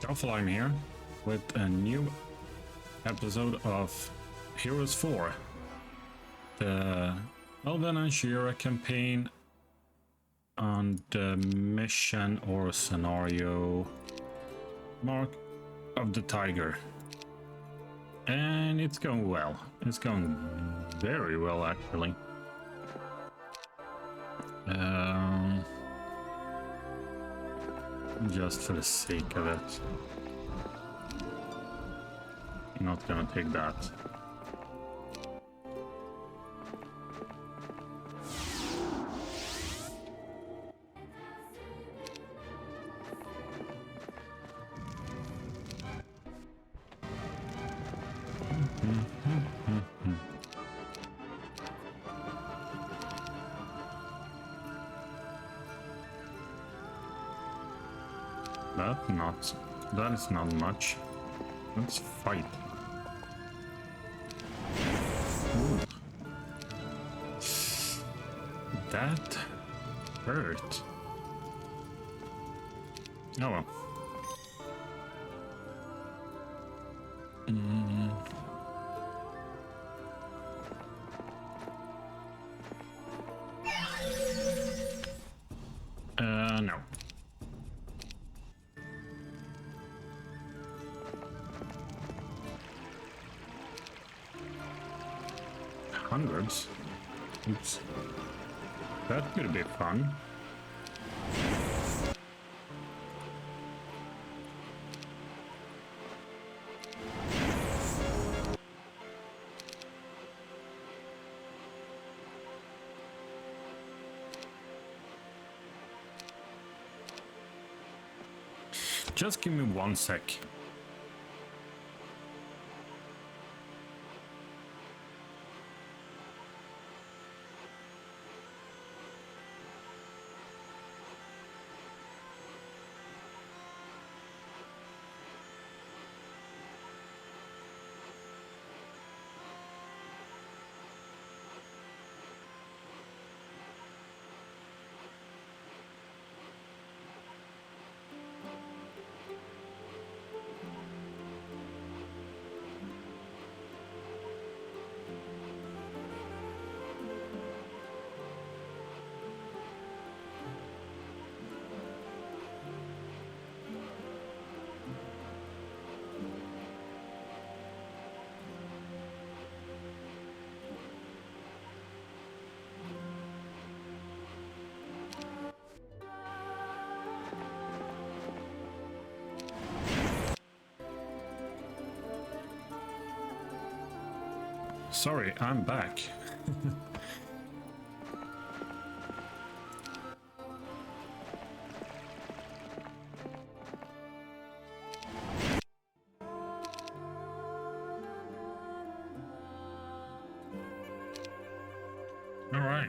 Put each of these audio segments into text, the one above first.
Doffelheim here with a new episode of Hereos IV, the Elwin and Shaera campaign on the mission or scenario Mark of the Tiger. And it's going well. It's going very well, actually. Just for the sake of it. I'm not gonna take that. That is not much. Let's fight. Ooh. That hurt. Oh well. No. Hundreds. Oops. That could be fun. Just give me 1 sec. Sorry, I'm back. All right.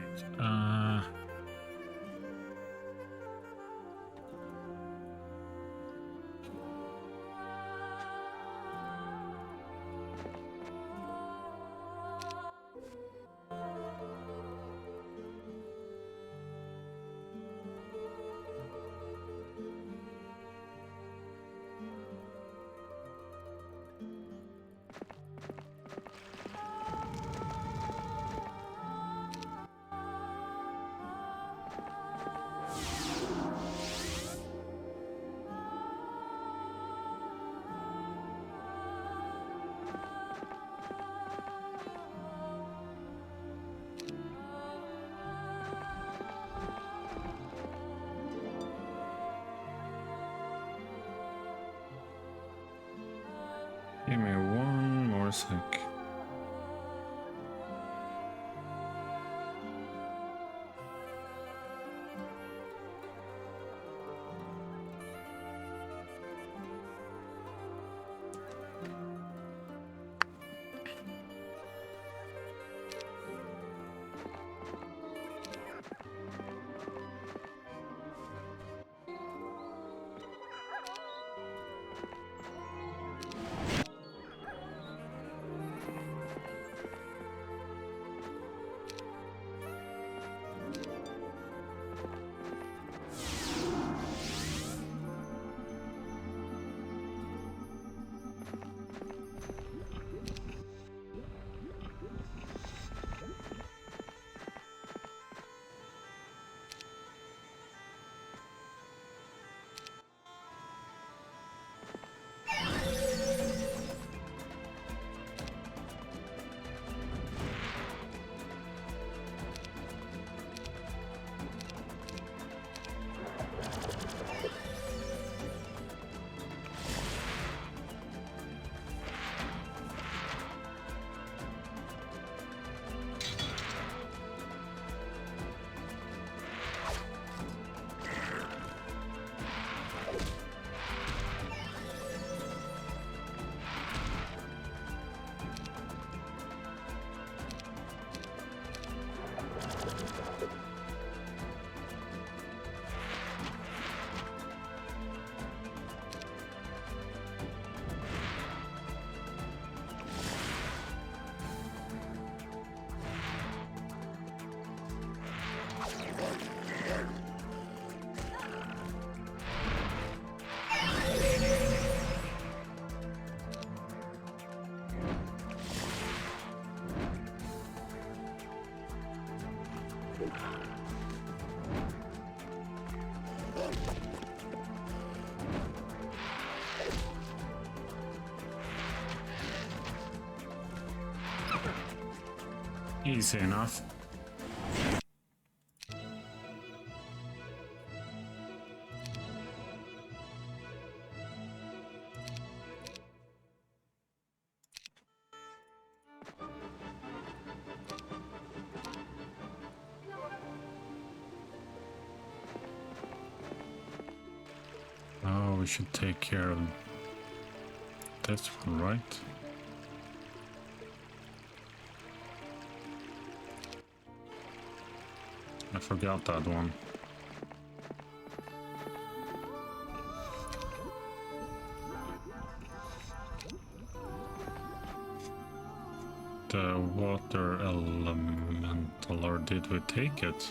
Give me 1 more sec. Easy enough. Oh, we should take care of this one, right? I forgot that one. The water elemental, or did we take it?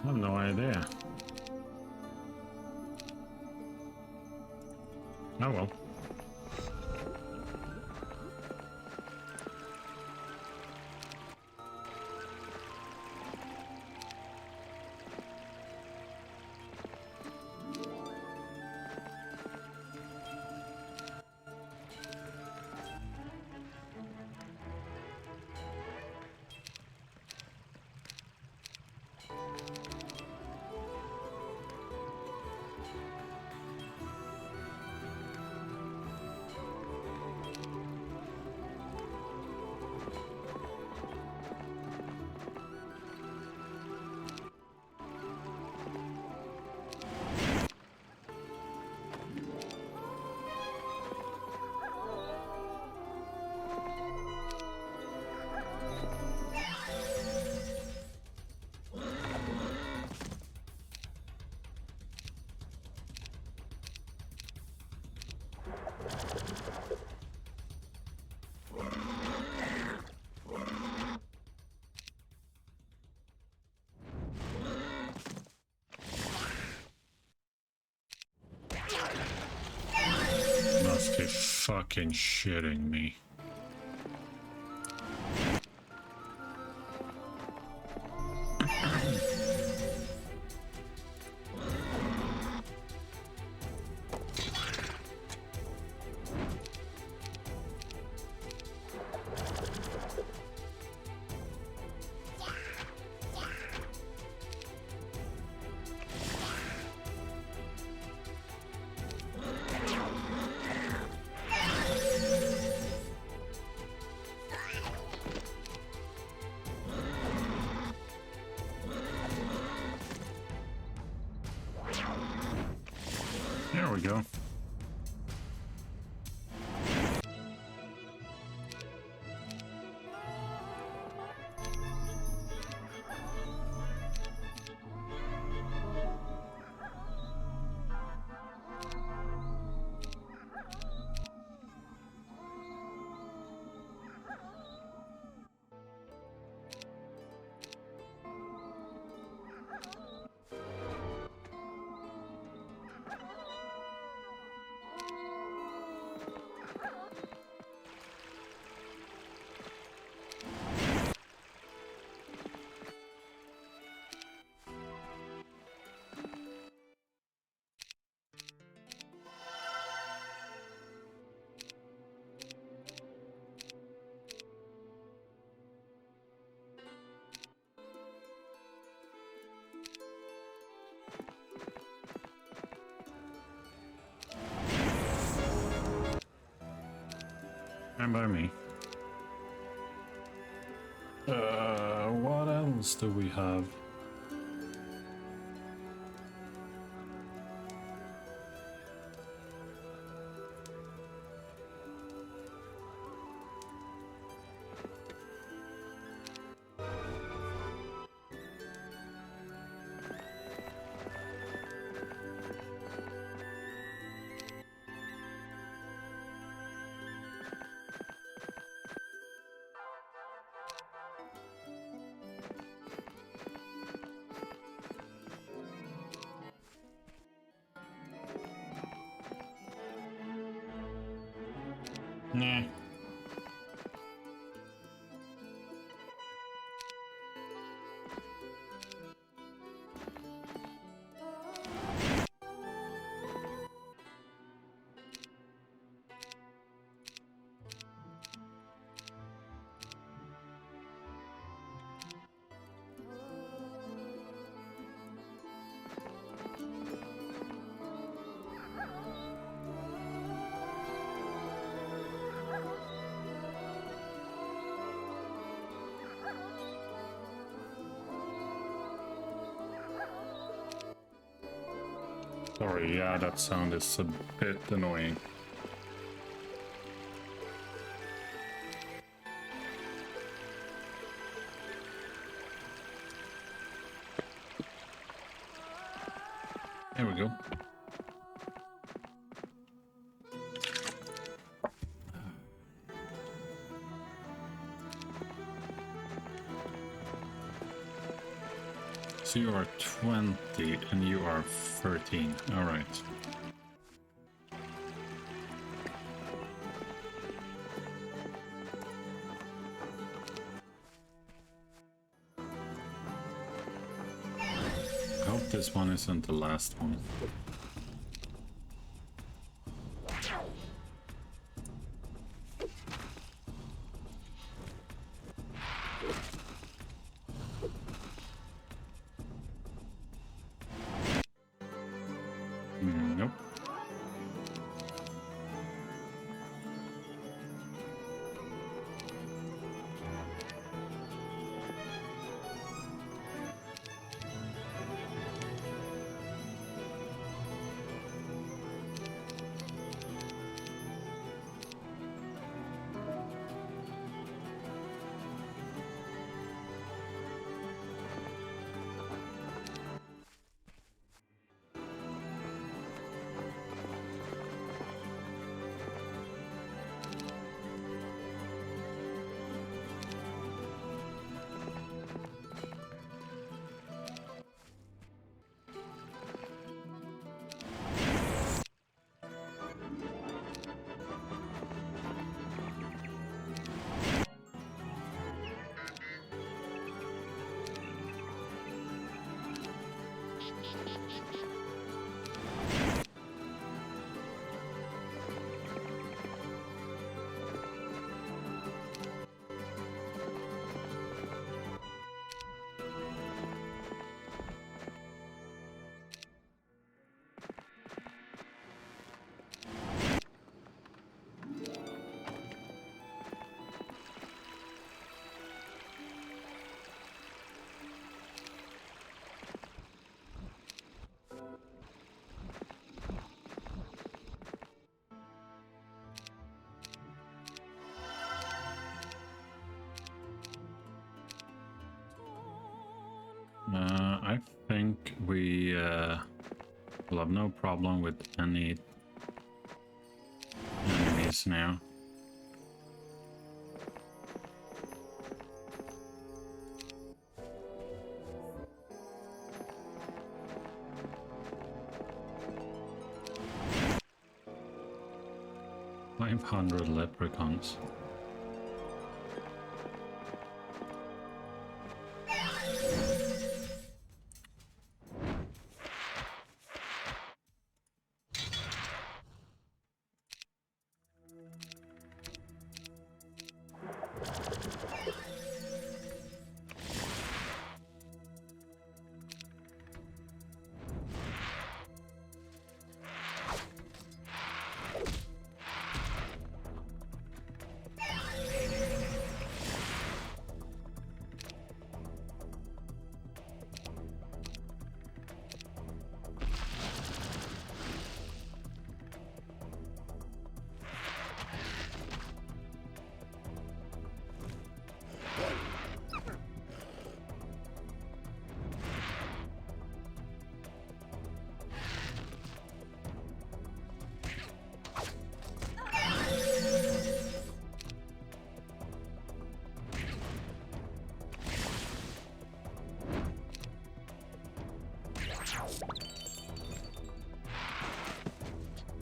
I have no idea. Oh well. Must be fucking shitting me. There we go. And by me. What else do we have? Nah. Sorry, yeah, that sound is a bit annoying. There we go. So you are 20 and you are 13. All right. I hope this one isn't the last one. Nope. I think we will have no problem with any enemies now. $500 leprechauns.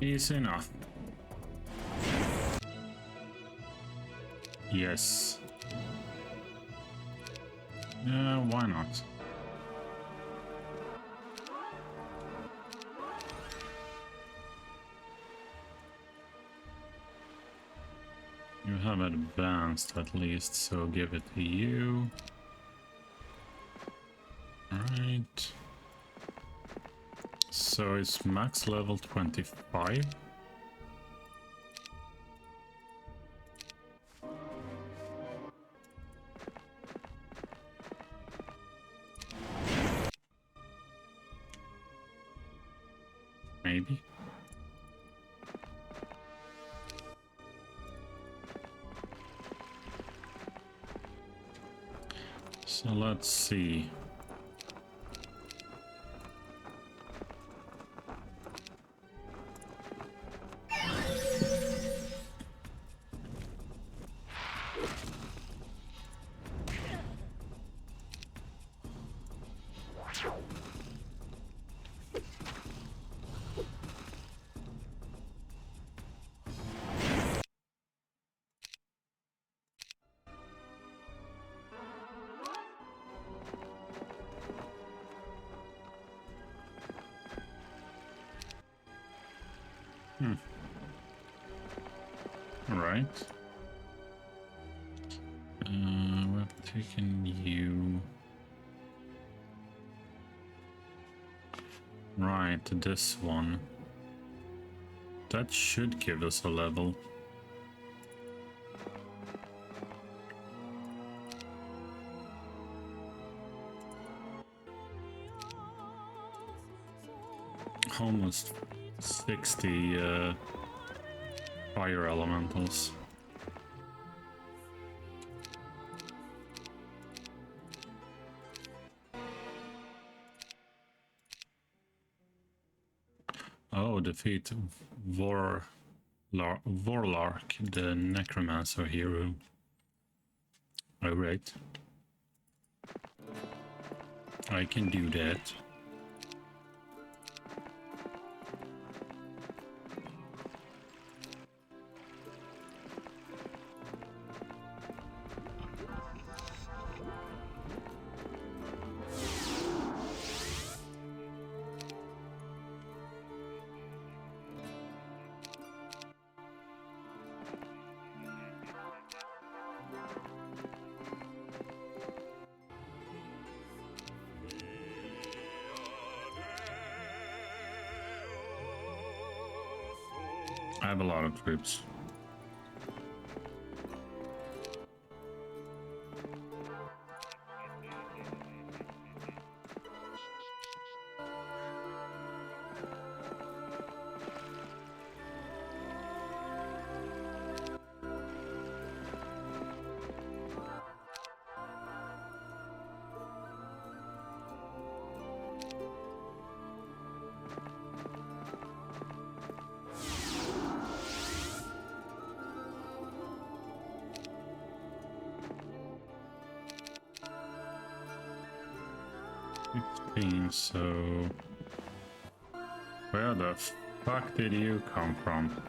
Easy enough. Yes. Yeah, why not? You have advanced at least, so give it to you. Alright. So it's max level 25. maybe. So let's see. Right. We're taking you right to this one. That should give us a level. Almost 60 fire elementals. Oh, defeat Vorlark, the necromancer hero. Alright. I can do that. I have a lot of troops. So where the fuck did you come from?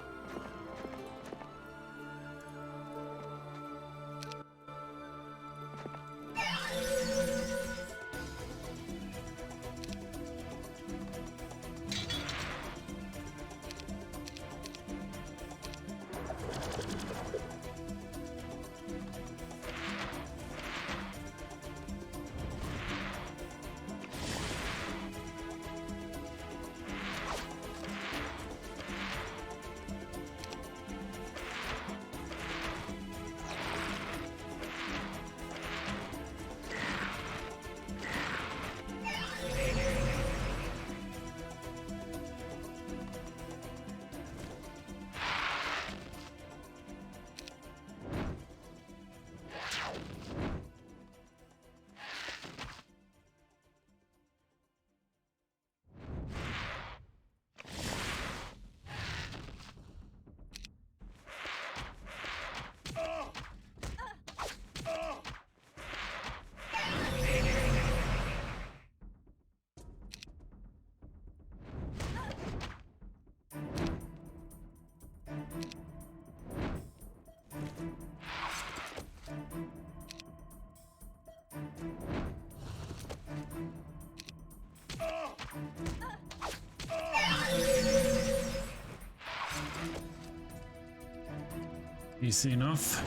Easy enough.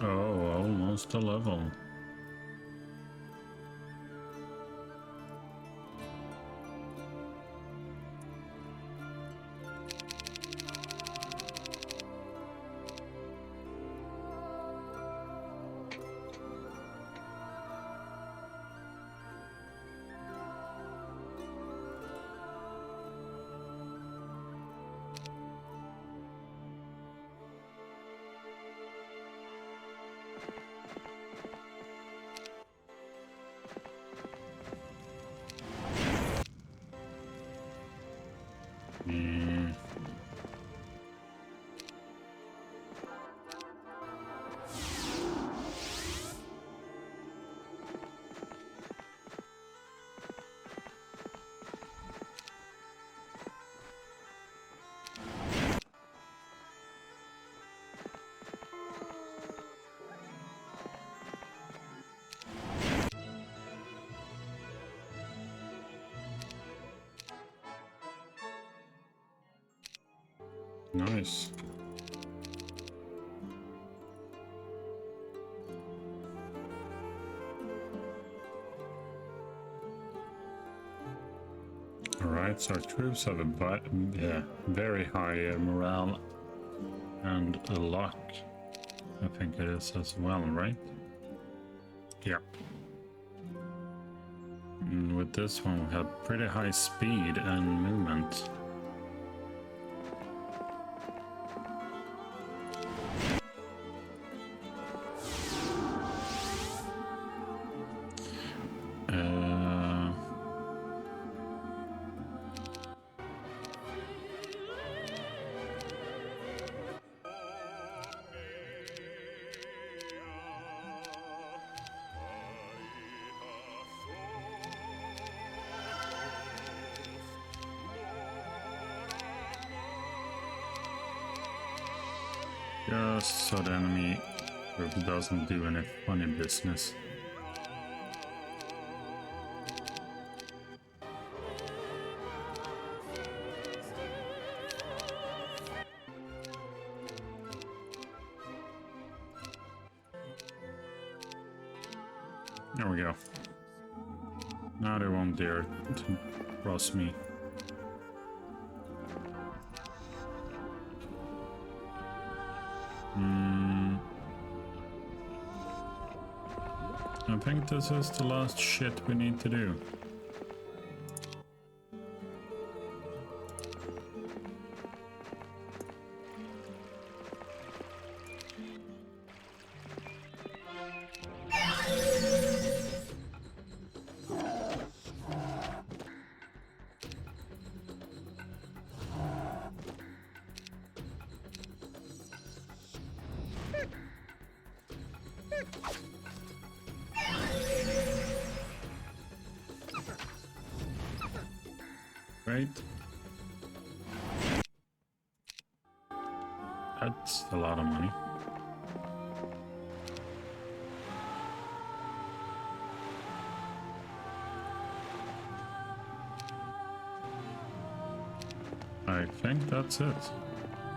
Oh, almost a level. Nice. Alright, so our troops have a very high morale and a luck. I think it is as well, right? Yeah. And with this one we have pretty high speed and movement. Just so the enemy group doesn't do any funny business. There we go. Now they won't dare to cross me. I think this is the last shit we need to do. Right? That's a lot of money. I think that's it.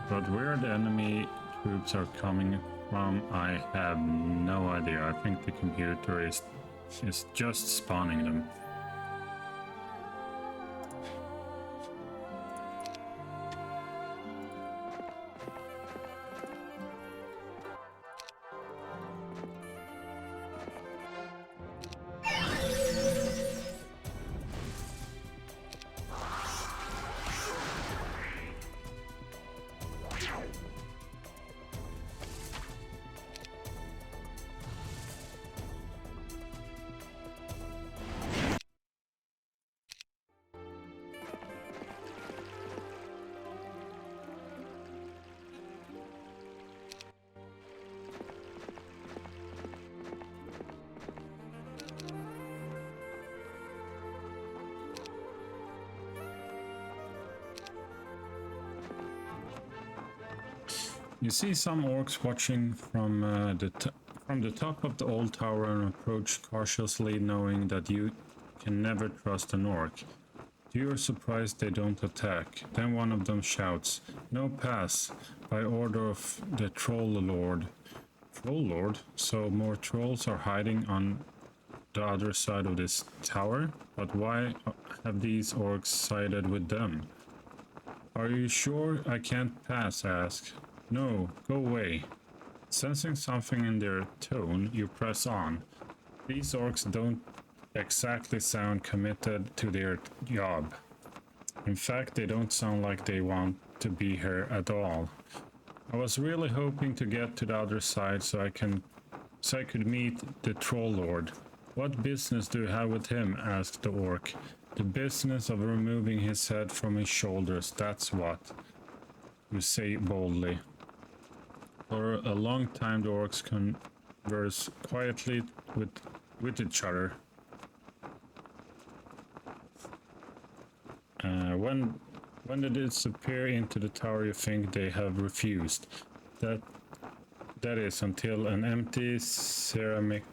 But where the enemy troops are coming from, I have no idea. I think the computer is just spawning them. You see some orcs watching from the top of the old tower and approach cautiously, knowing that you can never trust an orc. To your surprise, they don't attack. Then one of them shouts, "No pass," by order of the Troll Lord. Troll Lord? So more trolls are hiding on the other side of this tower? But why have these orcs sided with them? "Are you sure I can't pass?" I ask. "No, go away." Sensing something in their tone, you press on. These orcs don't exactly sound committed to their job. In fact, they don't sound like they want to be here at all. I was really hoping to get to the other side so I could meet the Troll Lord. "What business do you have with him?" asked the orc. "The business of removing his head from his shoulders, that's what," you say boldly. For a long time, the orcs converse quietly with each other. When they disappear into the tower, you think they have refused. That is until an empty ceramic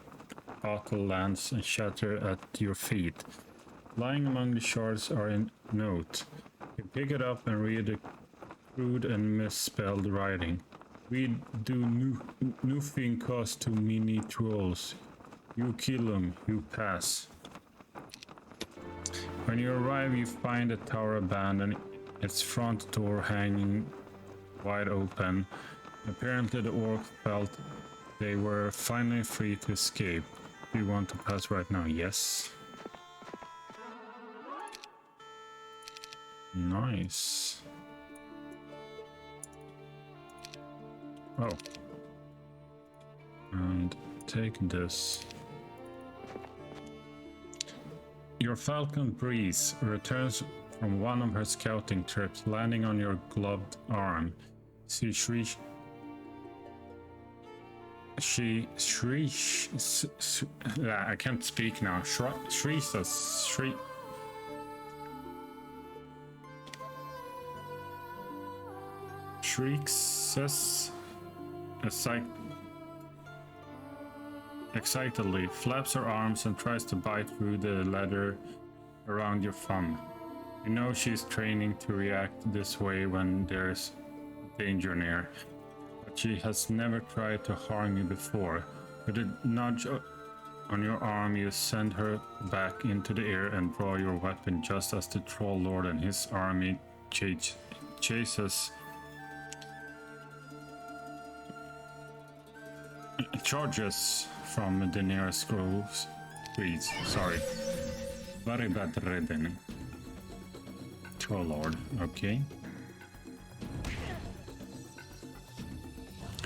bottle lands and shatters at your feet. Lying among the shards are a note. You pick it up and read crude and misspelled writing. We do nothing cost to mini trolls. You kill them, you pass. When you arrive, you find the tower abandoned, its front door hanging wide open. Apparently the orcs felt they were finally free to escape. Do you want to pass right now? Yes. Nice. Oh. And take this. Your Falcon Breeze returns from one of her scouting trips, landing on your gloved arm. She shrieks. I can't speak now. Shrieks excitedly, flaps her arms and tries to bite through the leather around your thumb. You know she's training to react this way when there's danger near, but she has never tried to harm you before. With a nudge on your arm, you send her back into the air and draw your weapon just as the Troll Lord and his army charges from the nearest groves. Trees. Sorry. Very bad reading. Troll Lord. Okay.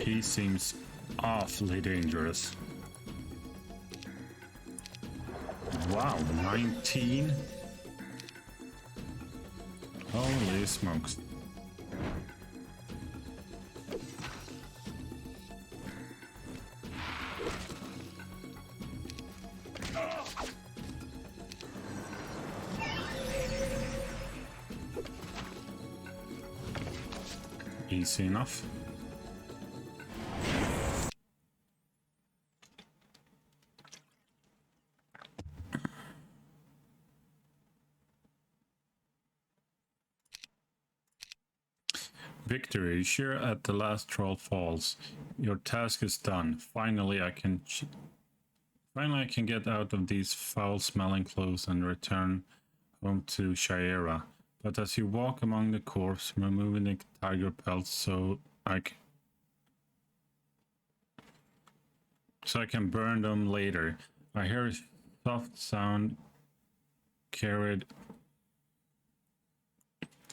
He seems awfully dangerous. Wow, 19? Holy smokes. Easy enough. Victory. Shaera at the last troll falls. Your task is done. Finally, I can get out of these foul-smelling clothes and return home to Shaera. But as you walk among the corpse, removing the tiger pelts so I can burn them later, I hear a soft sound carried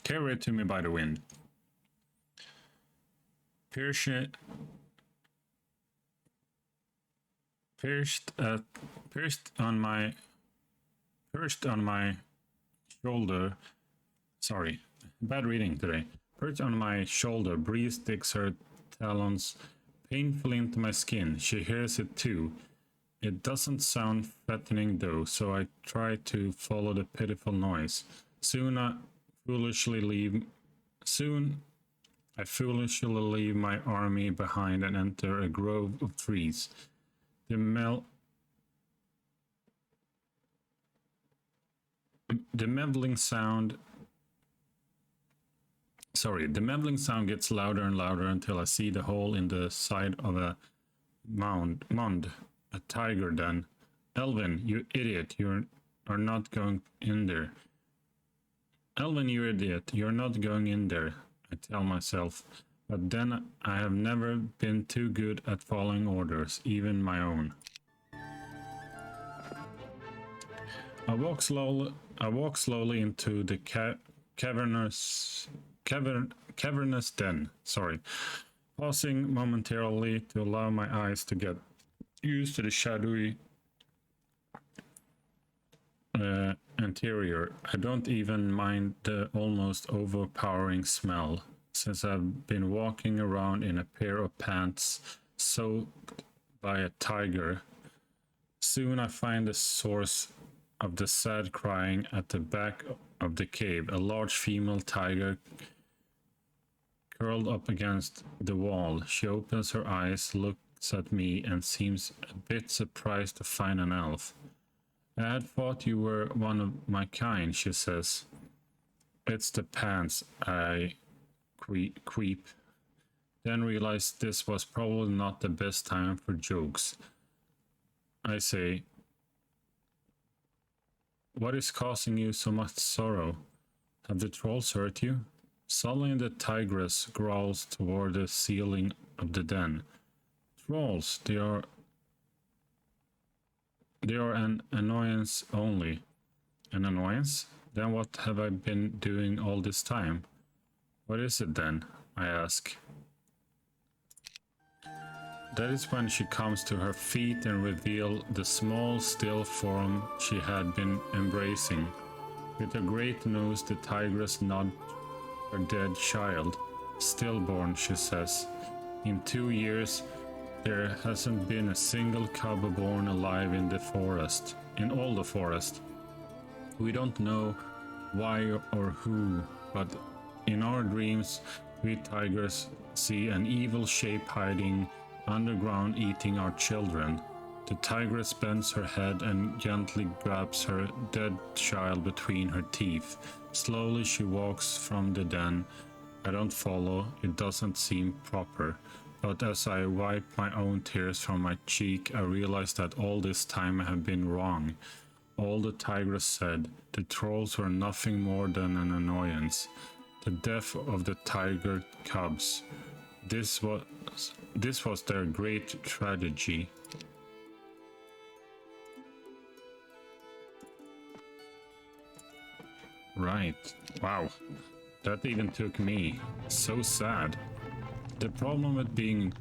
to me by the wind. Pierced on my shoulder. Sorry, bad reading today. Perched on my shoulder, Bree sticks her talons painfully into my skin. She hears it too. It doesn't sound threatening though, so I try to follow the pitiful noise. Soon I foolishly leave my army behind and enter a grove of trees. The meddling sound gets louder and louder until I see the hole in the side of a mound, a tiger den. Elwin, you idiot, you are not going in there. Elwin, you idiot, you're not going in there, I tell myself. But then I have never been too good at following orders, even my own. I walk slowly into the cavernous den, pausing momentarily to allow my eyes to get used to the shadowy interior. I don't even mind the almost overpowering smell, since I've been walking around in a pair of pants soaked by a tiger. Soon I find the source of the sad crying at the back of the cave, a large female tiger curled up against the wall. She opens her eyes, looks at me, and seems a bit surprised to find an elf. I had thought you were one of my kind, she says. It's the pants, I queep. Then realized this was probably not the best time for jokes. I say, what is causing you so much sorrow? Have the trolls hurt you? Suddenly the tigress growls toward the ceiling of the den. Trolls, they are an annoyance only. An annoyance? Then what have I been doing all this time? What is it then? I ask. That is when she comes to her feet and reveals the small, still form she had been embracing. With her great nose, the tigress nods her dead child. Stillborn, she says. In 2 years, there hasn't been a single cub born alive in the forest. In all the forest. We don't know why or who, but in our dreams, we tigers see an evil shape hiding underground eating our children. The tigress bends her head and gently grabs her dead child between her teeth. Slowly she walks from the den. I don't follow, it doesn't seem proper. But as I wipe my own tears from my cheek, I realize that all this time I have been wrong. All the tigress said, the trolls were nothing more than an annoyance. The death of the tiger cubs. This was their great tragedy. Right. Wow. That even took me. So sad. The problem with being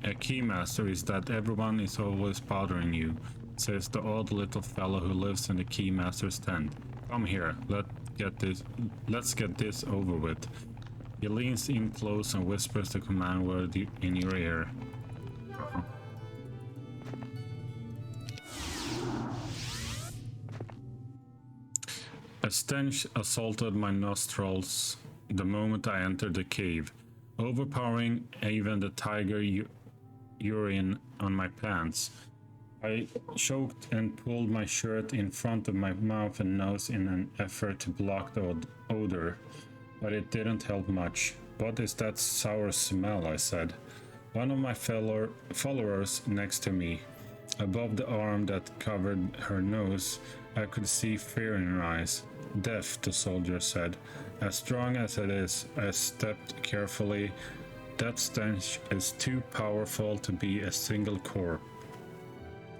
a keymaster is that everyone is always bothering you, says the odd little fellow who lives in the keymaster's tent. Come here, let's get this over with. He leans in close and whispers the command word in your ear. A stench assaulted my nostrils the moment I entered the cave, overpowering even the tiger urine on my pants. I choked and pulled my shirt in front of my mouth and nose in an effort to block the odor, but it didn't help much. What is that sour smell? I said. One of my followers next to me, above the arm that covered her nose, I could see fear in her eyes. Death, the soldier said. As strong as it is, I stepped carefully. That stench is too powerful to be a single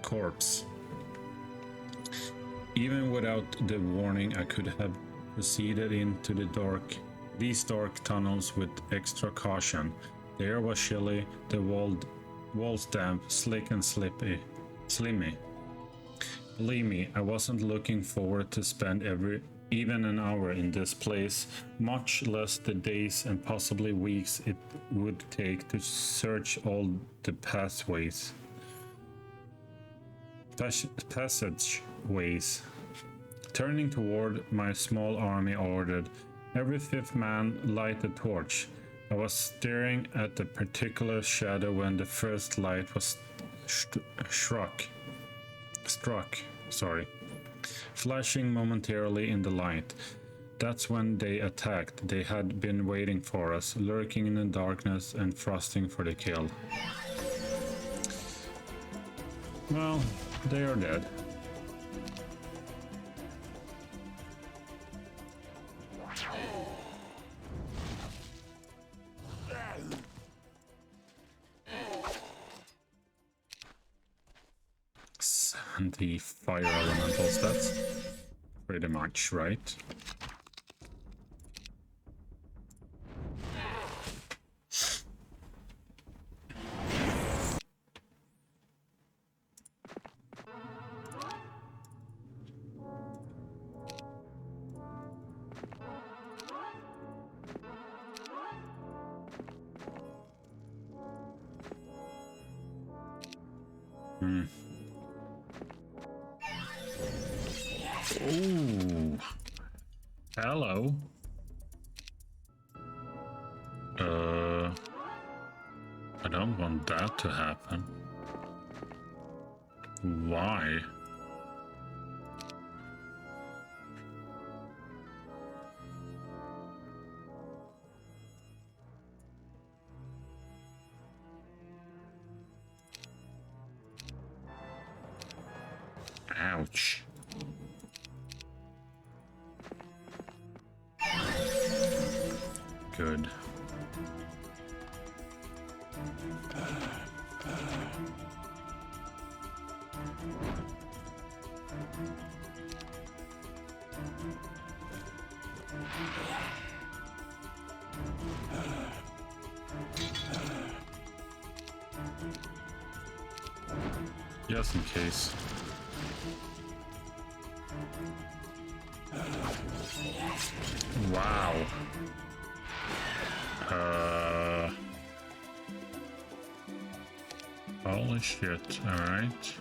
corpse. Even without the warning, I could have proceeded into these dark tunnels with extra caution. The air was chilly, the walls damp, slick and slimy. Believe me, I wasn't looking forward to spend even an hour in this place, much less the days and possibly weeks it would take to search all the passageways. Turning toward my small army, ordered, every fifth man light a torch. I was staring at a particular shadow when the first light was struck, flashing momentarily in the light. That's when they attacked. They had been waiting for us, lurking in the darkness and frosting for the kill. Well, they are dead. And the fire elementals, that's pretty much right. Ooh. Hello. I don't want that to happen. Why? Ouch. Good. Just in case. Wow. Holy shit, alright.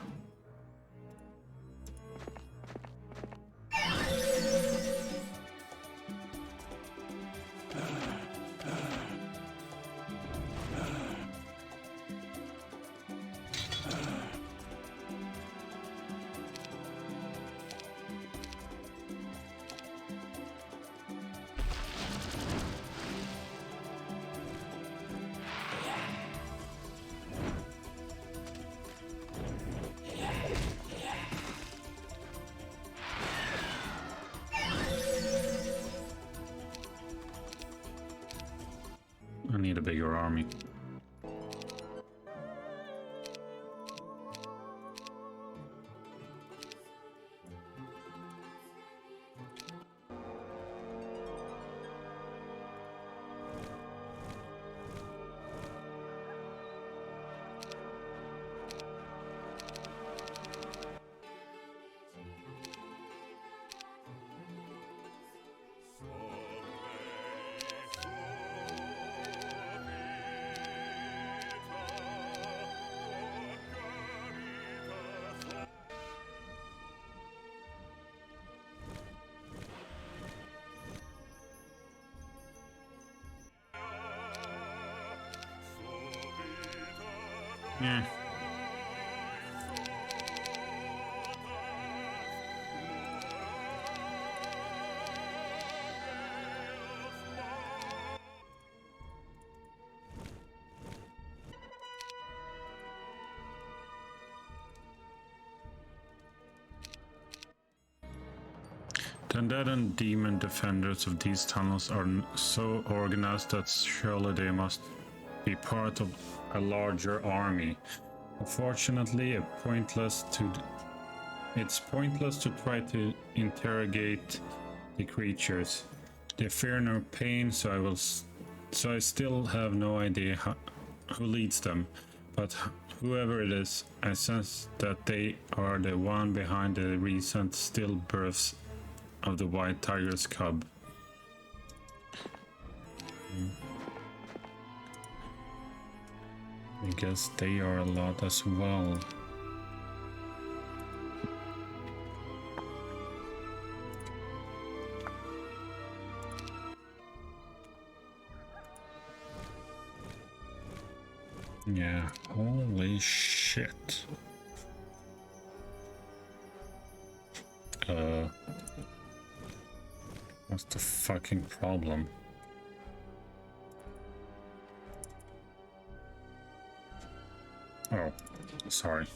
I need a bigger army. Yeah. The undead and demon defenders of these tunnels are so organized that surely they must be part of a larger army. Unfortunately, it's pointless to try to interrogate the creatures. They fear no pain, so I still have no idea who leads them. But whoever it is, I sense that they are the one behind the recent stillbirths of the white tiger's cub. I guess they are a lot as well. Yeah, holy shit. What's the fucking problem? Oh, sorry.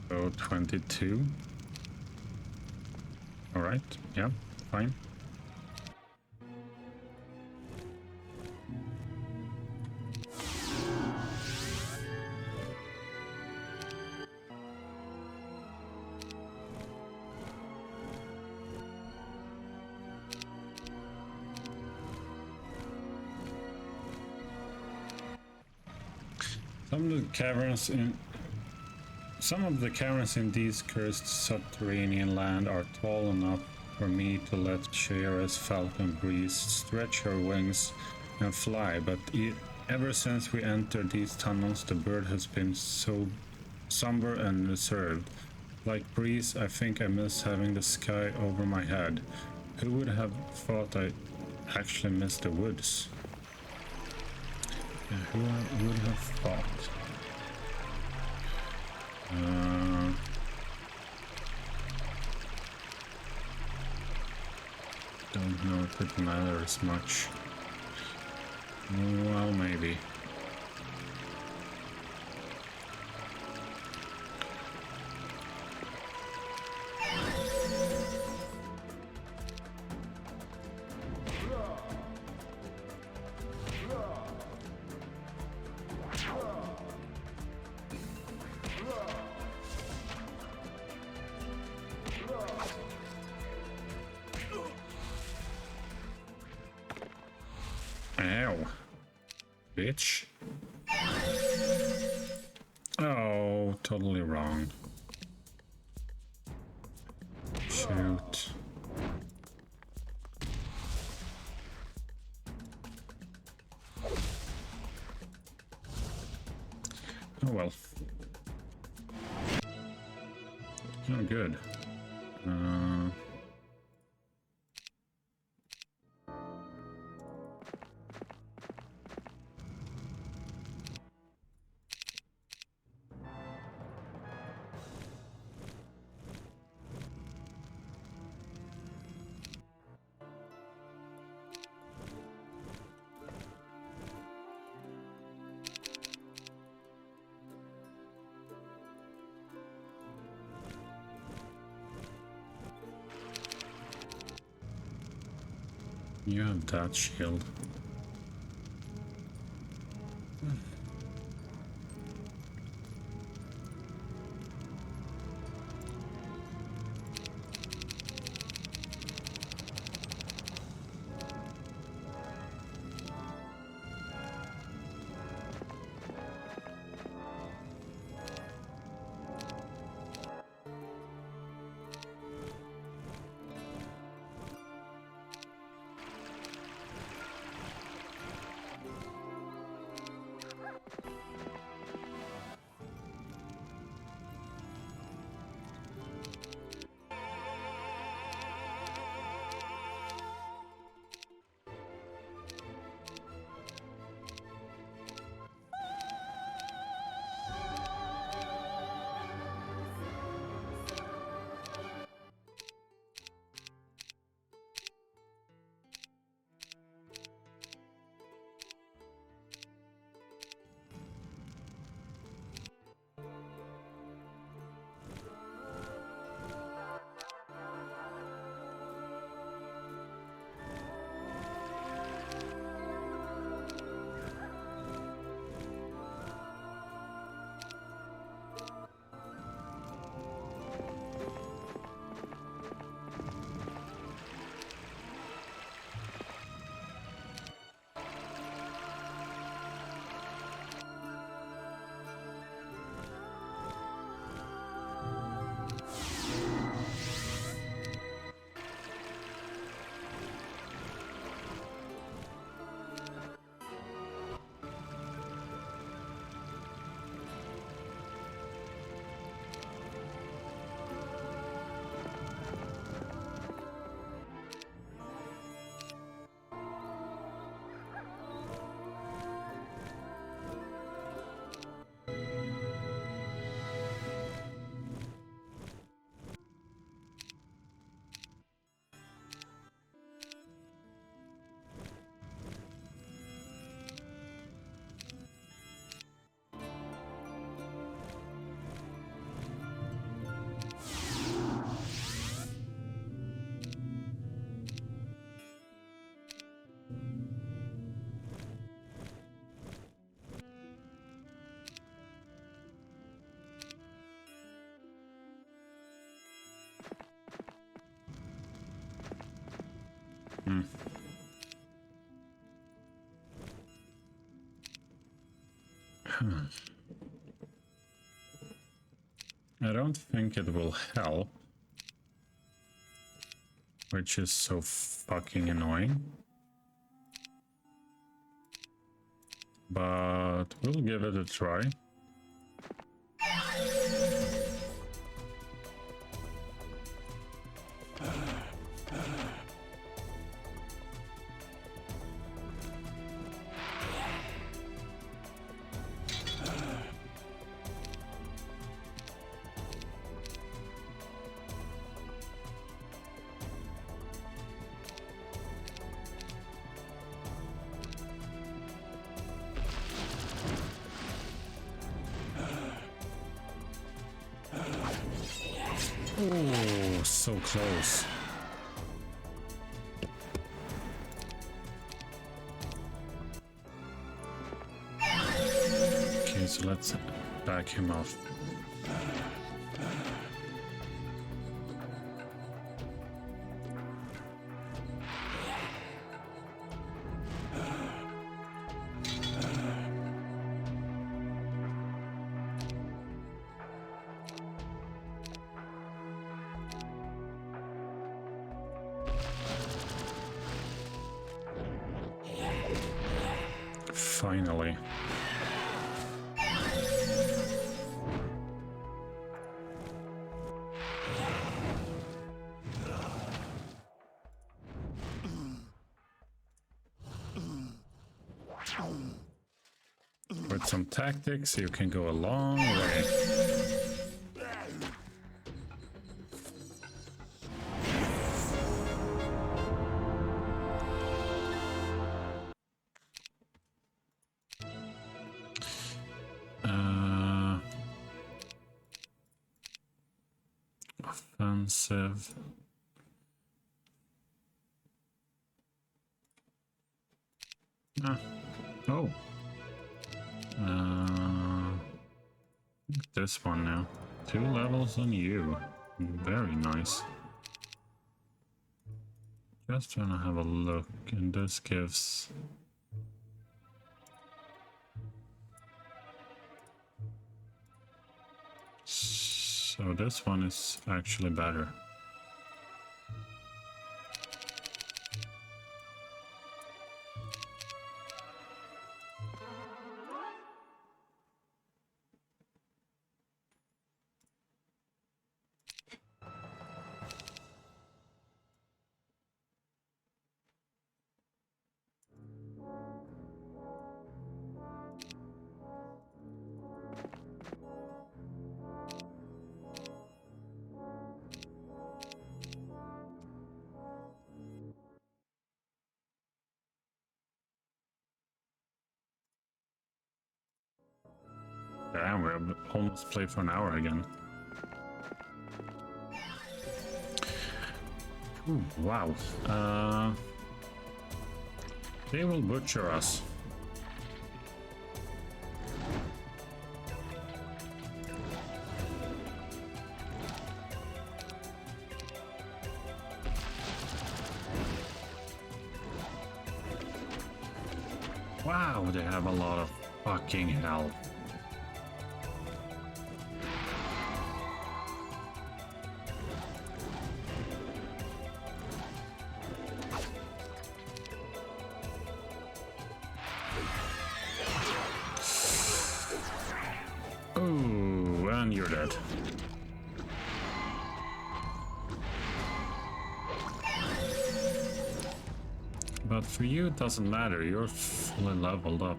So 22. All right, yeah, fine. Some of the caverns in these cursed subterranean land are tall enough for me to let Shaera's falcon breeze stretch her wings and fly, but ever since we entered these tunnels, the bird has been so somber and reserved. Like Breeze, I think I miss having the sky over my head. Who would have thought I actually miss the woods? Yeah, who would have thought? Don't know if it matters much. Well, maybe. Ow. Bitch. Oh, totally wrong. Shoot. Oh well. Oh, good. You have that shield. I don't think it will help, which is so fucking annoying. But we'll give it a try. Oh, so close. Okay, so let's back him off. Finally. With some tactics, you can go a long way. Offensive. Oh. This one now. 2 levels on you. Very nice. Just trying to have a look, and this gives... So this one is actually better. Damn, we're almost played for an hour again. Ooh, wow. They will butcher us. Wow, they have a lot of fucking health. Oh, and you're dead. But for you, it doesn't matter. You're fully leveled up.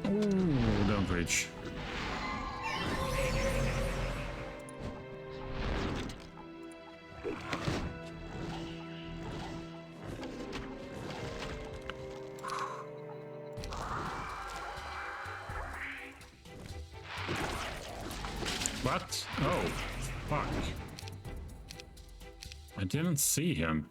Ooh, don't reach. What? Oh, fuck. I didn't see him.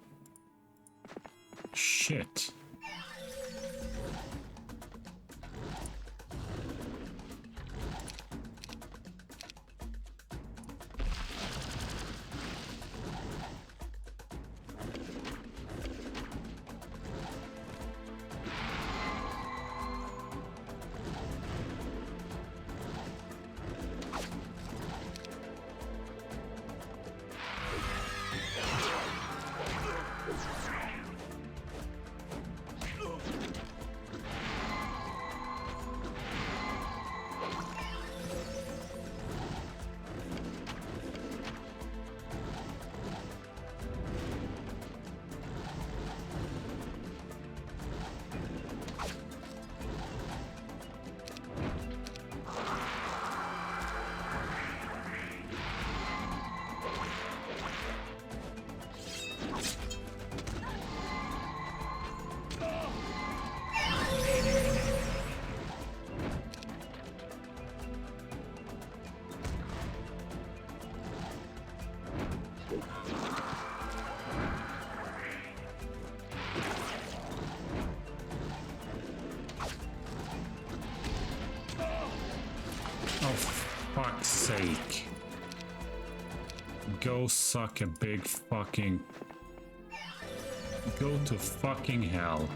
Oh, fuck's sake. Go suck a big fucking... Go to fucking hell.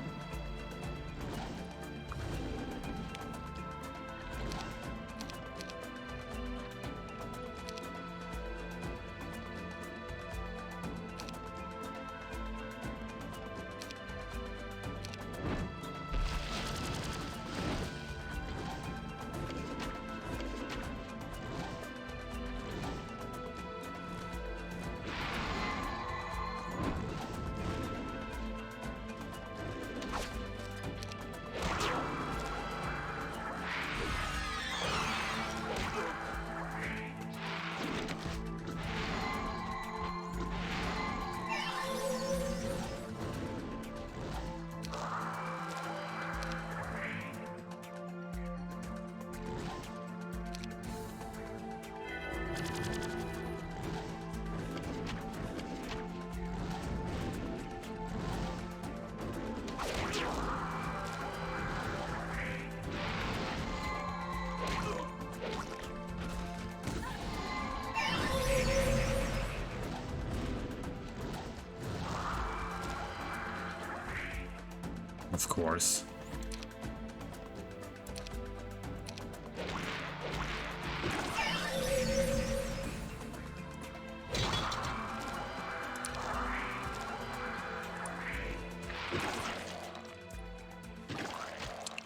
Of course.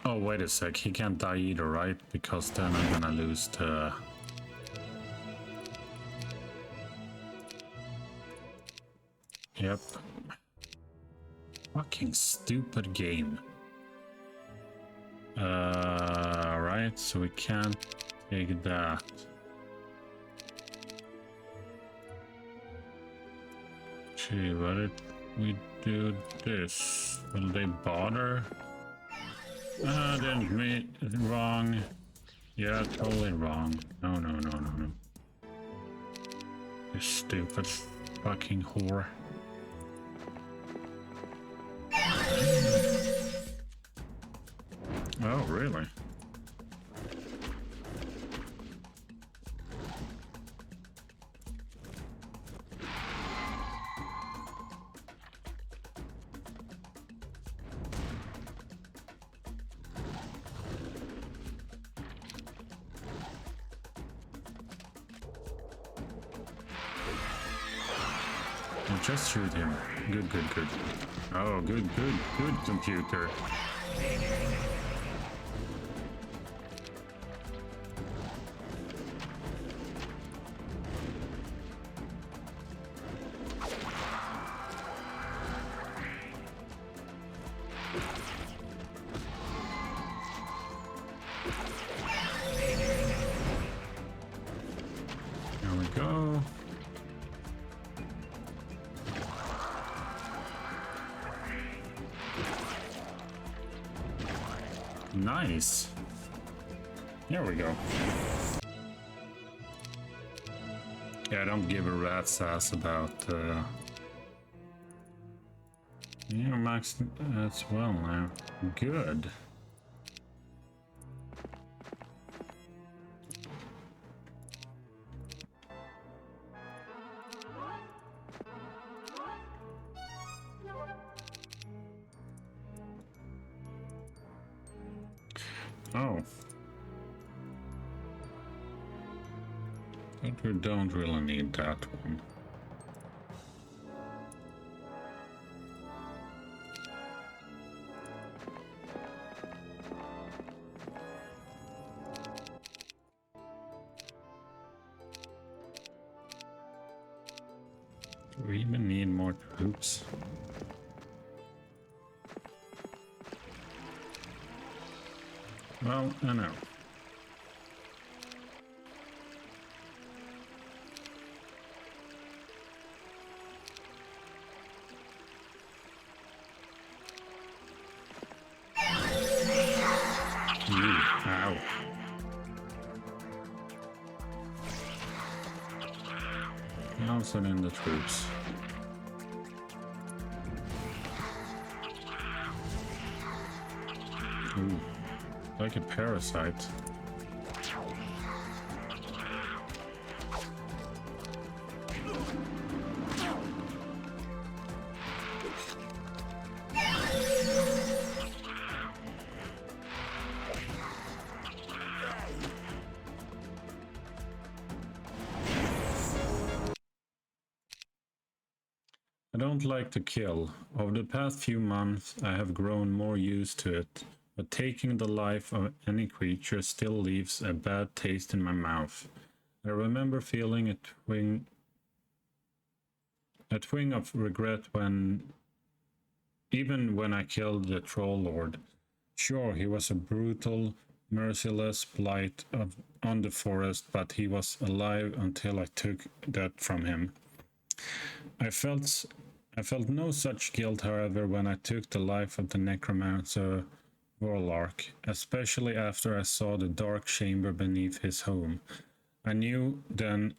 Oh, wait a sec. He can't die either, right? Because then I'm gonna lose the... Yep. Fucking stupid game. Right, so we can't take that. Gee, what if we do this? Will they bother? Didn't mean wrong. Yeah, totally wrong. No. You stupid fucking whore. Oh, really? Just shoot him. Good. Oh, good, computer. There we go. Nice. There we go. Yeah, I don't give a rat's ass about yeah, max as well now. Good. Oh. But we don't really need that one. Do we even need more troops? Well, I know. Ow. Now send in the troops. Ooh. Like a parasite. I don't like to kill. Over the past few months, I have grown more used to it, but taking the life of any creature still leaves a bad taste in my mouth. I remember feeling a twinge of regret even when I killed the Troll Lord. Sure, he was a brutal, merciless blight on the forest, but he was alive until I took that from him. I felt no such guilt, however, when I took the life of the necromancer Warlock, especially after I saw the dark chamber beneath his home. I knew then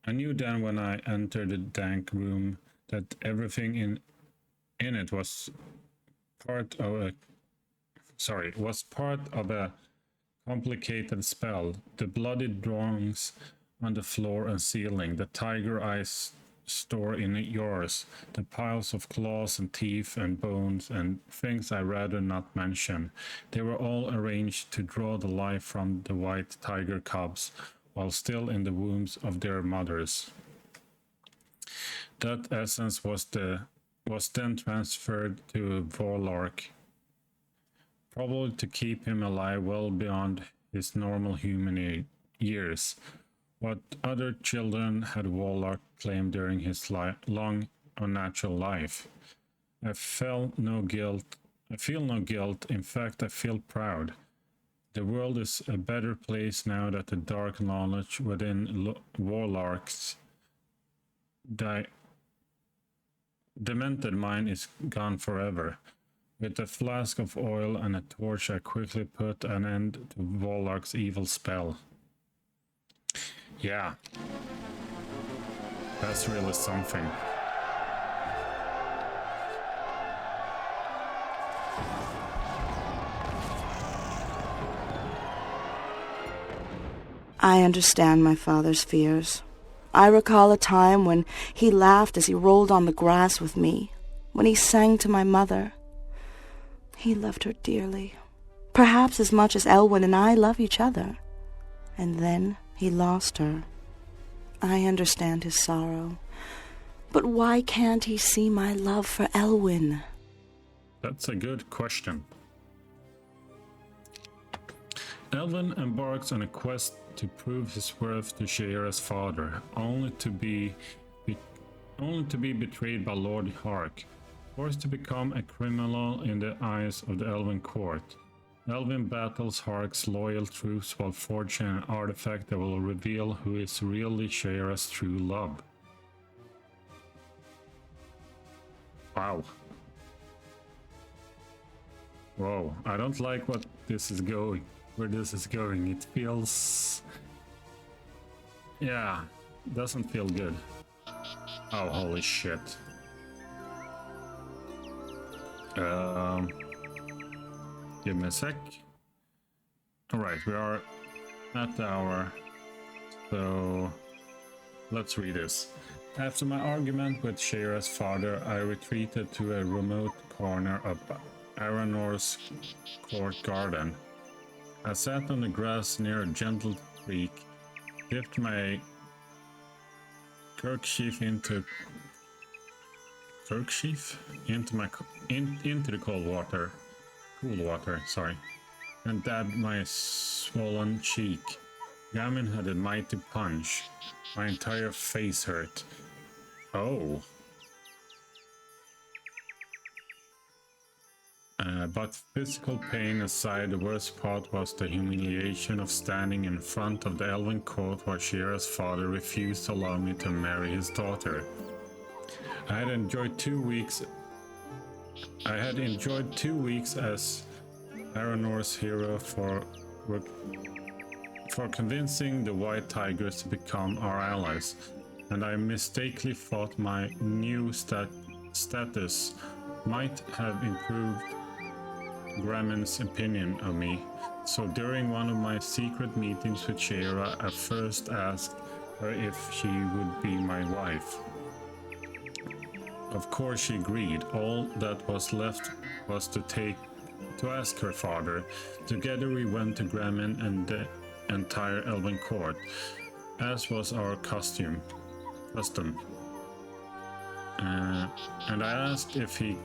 when I entered the dank room that everything in it was part of a complicated spell. The bloody drawings on the floor and ceiling, the tiger eyes store in yours, the piles of claws and teeth and bones and things I rather not mention. They were all arranged to draw the life from the white tiger cubs while still in the wombs of their mothers. That essence was then transferred to Warlock, probably to keep him alive well beyond his normal human years. What other children had Warlock claimed during his long, unnatural life? I feel no guilt. In fact, I feel proud. The world is a better place now that the dark knowledge within Warlock's demented mind is gone forever. With a flask of oil and a torch, I quickly put an end to Warlock's evil spell. Yeah, that's really something. I understand my father's fears. I recall a time when he laughed as he rolled on the grass with me, when he sang to my mother. He loved her dearly, perhaps as much as Elwin and I love each other. And then he lost her. I understand his sorrow. But why can't he see my love for Elwin? That's a good question. Elwin embarks on a quest to prove his worth to Shaera's father, only to be betrayed by Lord Hark, forced to become a criminal in the eyes of the Elven court. Elwin battles Hark's loyal troops while forging an artifact that will reveal who is really Shaera's true love. Wow. Whoa, I don't like where this is going. It feels... yeah, doesn't feel good. Oh, holy shit. Give me a sec. Alright, we are at the hour, so let's read this. After my argument with Shaera's father, I retreated to a remote corner of Aranor's court garden. I sat on the grass near a gentle creek, dipped my kerchief into the cool water, and dabbed my swollen cheek. Gamin had a mighty punch. My entire face hurt. Oh. But physical pain aside, the worst part was the humiliation of standing in front of the Elven court while Shaera's father refused to allow me to marry his daughter. I had enjoyed 2 weeks as Aranor's hero for convincing the White Tigers to become our allies, and I mistakenly thought my new status might have improved Gramin's opinion of me. So during one of my secret meetings with Shaera, I first asked her if she would be my wife. Of course she agreed. All that was left was to ask her father. Together we went to Gramin and the entire Elven court, as was our custom. and I asked if he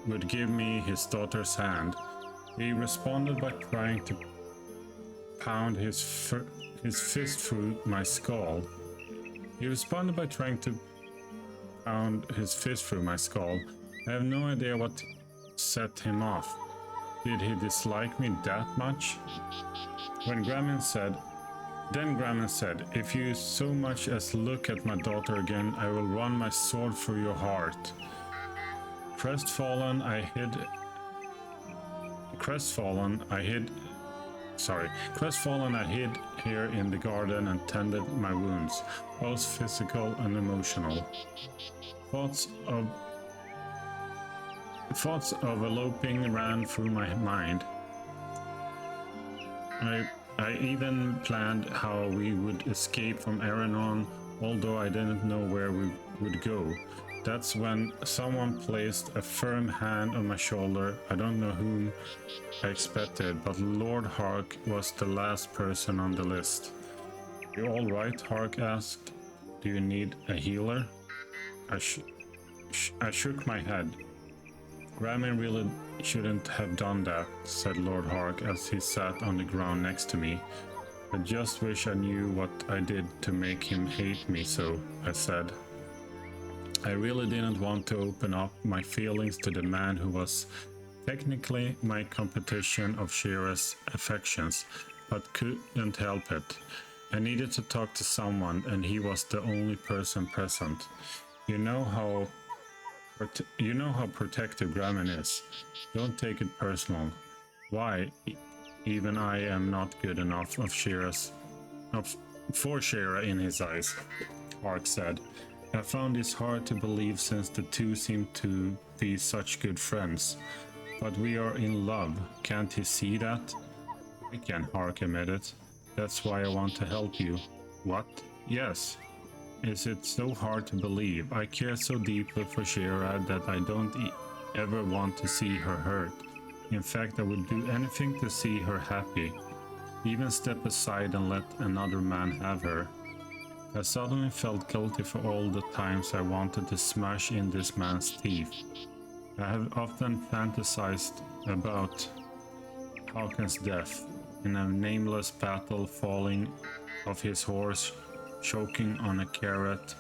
would give me his daughter's hand. He responded by trying to pound his fist through my skull. He responded by trying to pound his fist through my skull. I have no idea what set him off. Did he dislike me that much? Then Graham said, if you so much as look at my daughter again, I will run my sword through your heart. Crestfallen, I hid here in the garden and tended my wounds, both physical and emotional. Thoughts of eloping ran through my mind. I even planned how we would escape from Aranon, although I didn't know where we would go. That's when someone placed a firm hand on my shoulder. I don't know whom I expected, but Lord Hark was the last person on the list. You all right? Hark asked. Do you need a healer? I shook my head. Ramin really shouldn't have done that, said Lord Hark as he sat on the ground next to me. I just wish I knew what I did to make him hate me so, I said. I really didn't want to open up my feelings to the man who was technically my competition of Shaera's affections, but couldn't help it. I needed to talk to someone, and he was the only person present. You know how protective Graham is. Don't take it personal. Why? Even I am not good enough for Shaera in his eyes, Hark said. I found this hard to believe since the two seem to be such good friends. But we are in love. Can't he see that? I can, Hark admitted. That's why I want to help you. What? Yes. Is it so hard to believe? I care so deeply for Shaera that I don't ever want to see her hurt. In fact, I would do anything to see her happy. Even step aside and let another man have her. I suddenly felt guilty for all the times I wanted to smash in this man's teeth. I have often fantasized about Hawkins' death in a nameless battle, falling off his horse, choking on a carrot,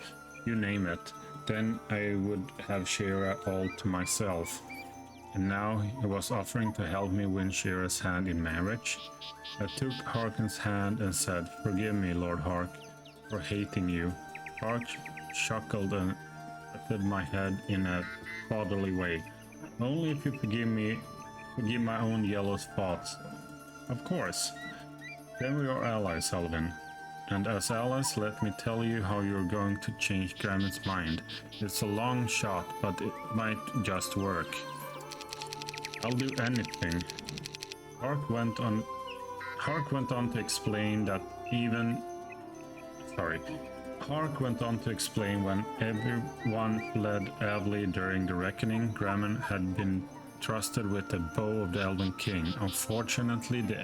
you name it. Then I would have Shaera all to myself. And now he was offering to help me win Shaera's hand in marriage. I took Harkin's hand and said, "Forgive me, Lord Hark, for hating you." Hark chuckled and patted my head in a fatherly way. "Only if you forgive my own yellow thoughts." "Of course." "Then we are allies, Elwin. And as allies, let me tell you how you're going to change Graham's mind. It's a long shot, but it might just work." "I'll do anything." Hark went on to explain when everyone fled Avley during the Reckoning, Graham had been trusted with the bow of the Elven King. Unfortunately, the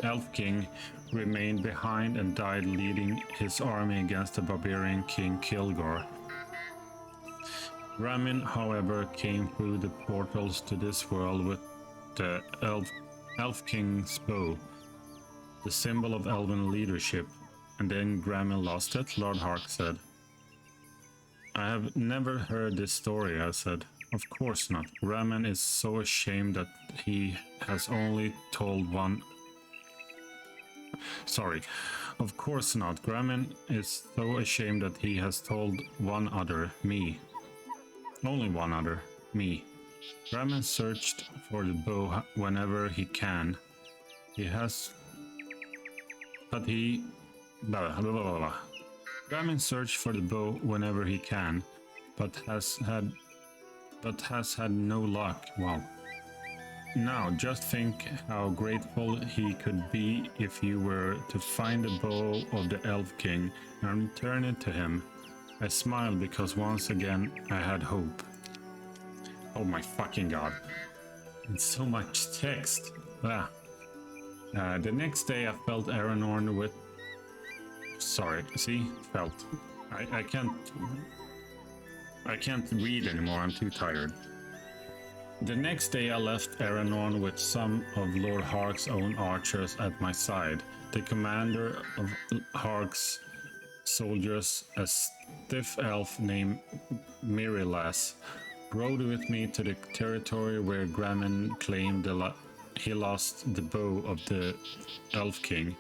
Elf King remained behind and died leading his army against the barbarian King Kilgore. Ramin, however, came through the portals to this world with the Elf King's bow, the symbol of Elven leadership, and then Gramin lost it, Lord Hark said. "I have never heard this story," I said. "Of course not. Gramin is so ashamed that he has only told one... Sorry. Of course not. Gramin is so ashamed that he has told one other, me. Only one other, me. Gramin searched for the bow whenever he can. He has... But he... Blah, blah, blah, blah. Gramin searched for the bow whenever he can, but has had no luck. Wow. Now, just think how grateful he could be if you were to find the bow of the Elf King and return it to him." I smiled because once again I had hope. Oh my fucking god. It's so much text. Ah. The next day I felt Aranorn with... Sorry, see? Felt. I can't... I can't read anymore, I'm too tired. The next day I left Aranon with some of Lord Hark's own archers at my side. The commander of Hark's soldiers, a stiff elf named Mirilas, rode with me to the territory where Gramen claimed he lost the bow of the Elf King.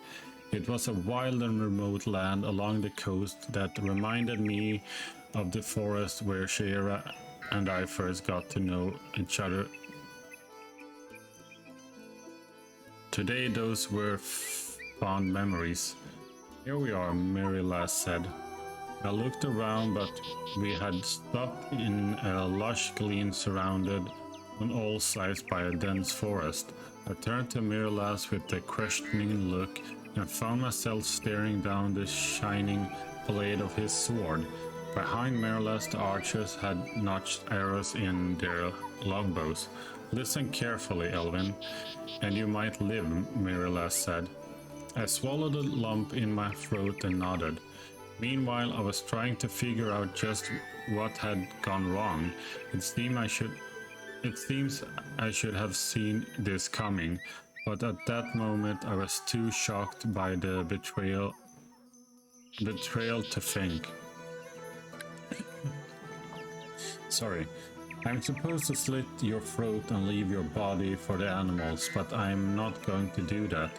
It was a wild and remote land along the coast that reminded me of the forest where Shaera and I first got to know each other. Today those were fond memories. Here we are, Mirilas said. I looked around, but we had stopped in a lush glen surrounded on all sides by a dense forest. I turned to Mirilas with a questioning look and found myself staring down the shining blade of his sword. Behind Mirilas, the archers had notched arrows in their longbows. Listen carefully, Elwin, and you might live, Mirilas said. I swallowed a lump in my throat and nodded. Meanwhile, I was trying to figure out just what had gone wrong. It seems I should have seen this coming, but at that moment I was too shocked by the betrayal to think. Sorry. I'm supposed to slit your throat and leave your body for the animals, but I'm not going to do that.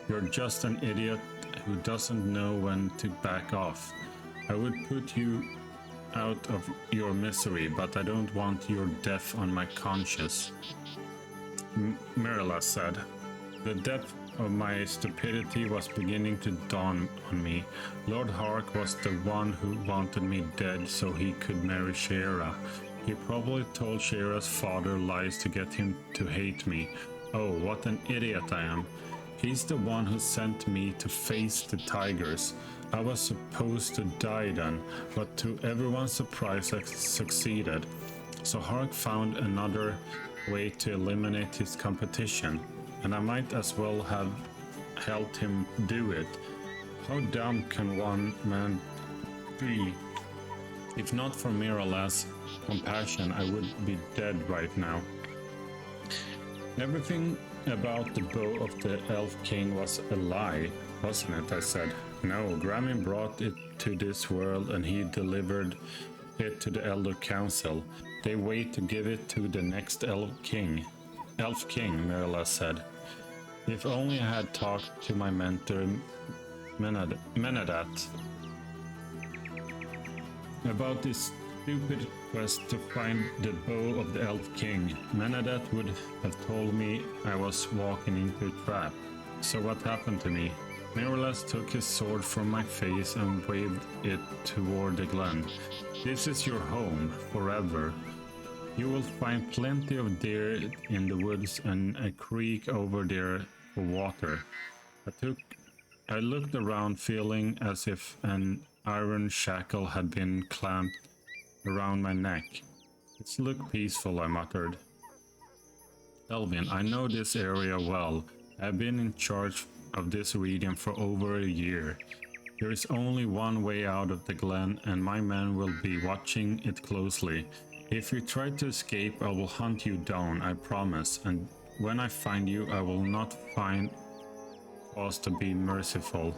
You're just an idiot who doesn't know when to back off. I would put you out of your misery, but I don't want your death on my conscience. Mirilas said. The depth of my stupidity was beginning to dawn on me. Lord Hark was the one who wanted me dead so he could marry Shaera. He probably told Shaera's father lies to get him to hate me. Oh, what an idiot I am. He's the one who sent me to face the tigers. I was supposed to die then, but to everyone's surprise I succeeded. So Hark found another way to eliminate his competition, and I might as well have helped him do it. How dumb can one man be? If not for Mirilas' compassion, I would be dead right now. Everything about the bow of the Elf King was a lie, wasn't it? I said. No, Gramen brought it to this world and he delivered it to the Elder Council. They wait to give it to the next Elf King. Elf King, Mirilas said. If only I had talked to my mentor, Menedat, about this stupid quest to find the bow of the Elf King. Menedat would have told me I was walking into a trap. So what happened to me? Mirilas took his sword from my face and waved it toward the glen. This is your home, forever. You will find plenty of deer in the woods and a creek over there for water. I looked around, feeling as if an iron shackle had been clamped around my neck. It's looked peaceful, I muttered. Elwin, I know this area well. I've been in charge of this region for over a year. There is only one way out of the glen, and my men will be watching it closely. If you try to escape, I will hunt you down, I promise, and when I find you, I will not find cause to be merciful.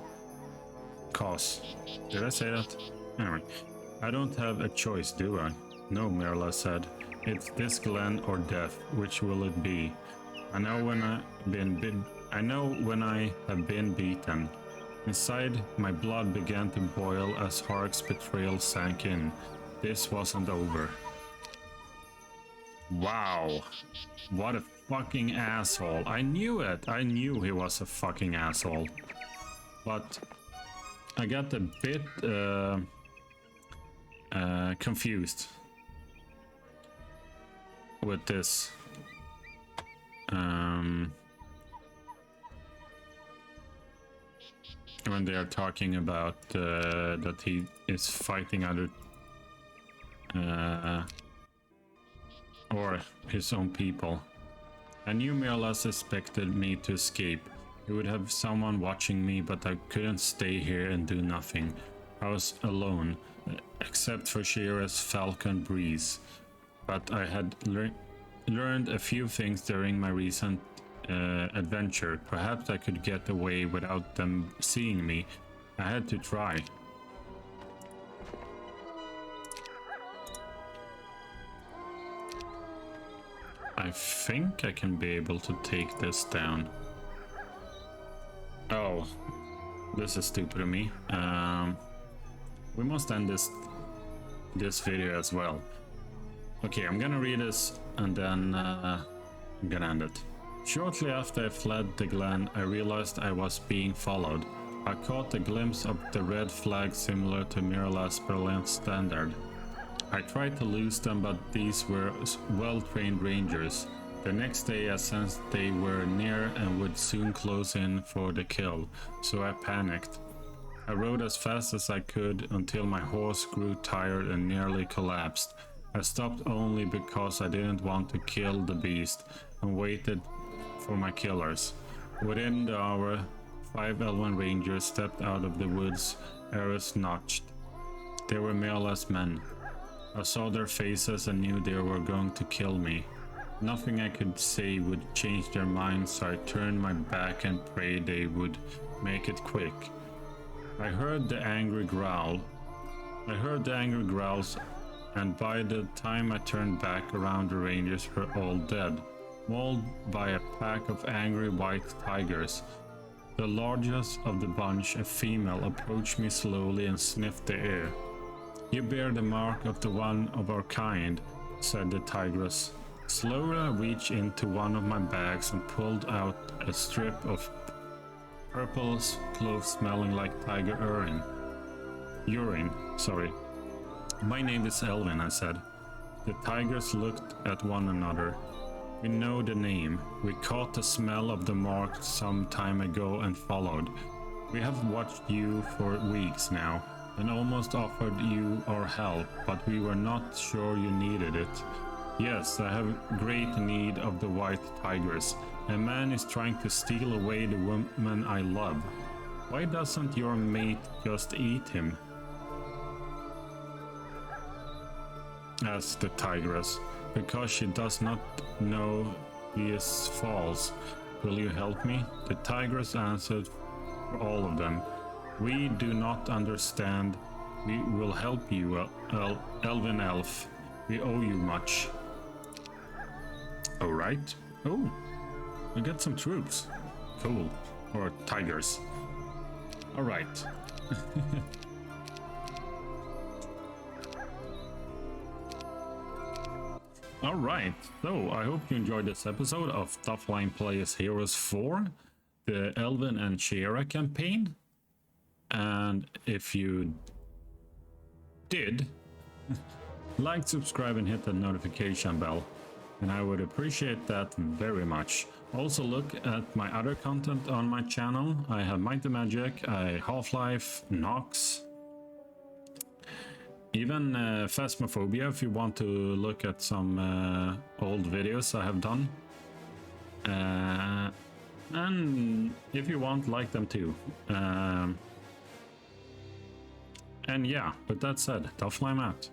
Cause. Did I say that? Anyway, I don't have a choice, do I? No, Mirilas said. It's this glen or death. Which will it be? I know when I have been beaten. Inside, my blood began to boil as Hark's betrayal sank in. This wasn't over. Wow. What a fucking asshole. I knew it. I knew he was a fucking asshole. But I got a bit confused with this. When they are talking about that he is fighting other or his own people. I knew Mirilas expected me to escape. He would have someone watching me, but I couldn't stay here and do nothing. I was alone. except for Shaera's falcon breeze. But I had learned a few things during my recent adventure. Perhaps I could get away without them seeing me. I had to try. I think I can be able to take this down. Oh, this is stupid of me. We must end this video as well. Okay, I'm gonna read this and then I'm gonna end it. Shortly after I fled the glen, I realized I was being followed. I caught a glimpse of the red flag similar to Mirala's Berlin standard. I tried to lose them, but these were well-trained rangers. The next day I sensed they were near and would soon close in for the kill, so I panicked. I rode as fast as I could until my horse grew tired and nearly collapsed. I stopped only because I didn't want to kill the beast and waited for my killers. Within the hour, 5 Elwin rangers stepped out of the woods, arrows notched. They were Mirala's men. I saw their faces and knew they were going to kill me. Nothing I could say would change their minds, so I turned my back and prayed they would make it quick. I heard the angry growls, and by the time I turned back around, the rangers were all dead, mauled by a pack of angry white tigers. The largest of the bunch, a female, approached me slowly and sniffed the air. "You bear the mark of the one of our kind," said the tigress. Slowly I reached into one of my bags and pulled out a strip of purple cloth smelling like tiger urine. "My name is Elwin," I said. The tigers looked at one another. "We know the name. We caught the smell of the mark some time ago and followed. We have watched you for weeks now and almost offered you our help, but we were not sure you needed it. Yes, I have great need of the white tigers. A man is trying to steal away the woman I love. Why doesn't your mate just eat him?" asked the tigress. "Because she does not know he is false. Will you help me?" The tigress answered for all of them. "We do not understand. We will help you, Elvin Elf. We owe you much." Alright. Oh, we got some troops. Cool. Or tigers. Alright. Alright, so I hope you enjoyed this episode of Doffelheim Plays Hereos IV, the Elwin and Shaera campaign. And if you did, like, subscribe and hit the notification bell, and I would appreciate that very much. Also look at my other content on my channel. I have Might and Magic, Half-Life, Nox, even Phasmophobia if you want to look at some old videos I have done. And if you want, like them too. And yeah, with that said, Doffelheim out.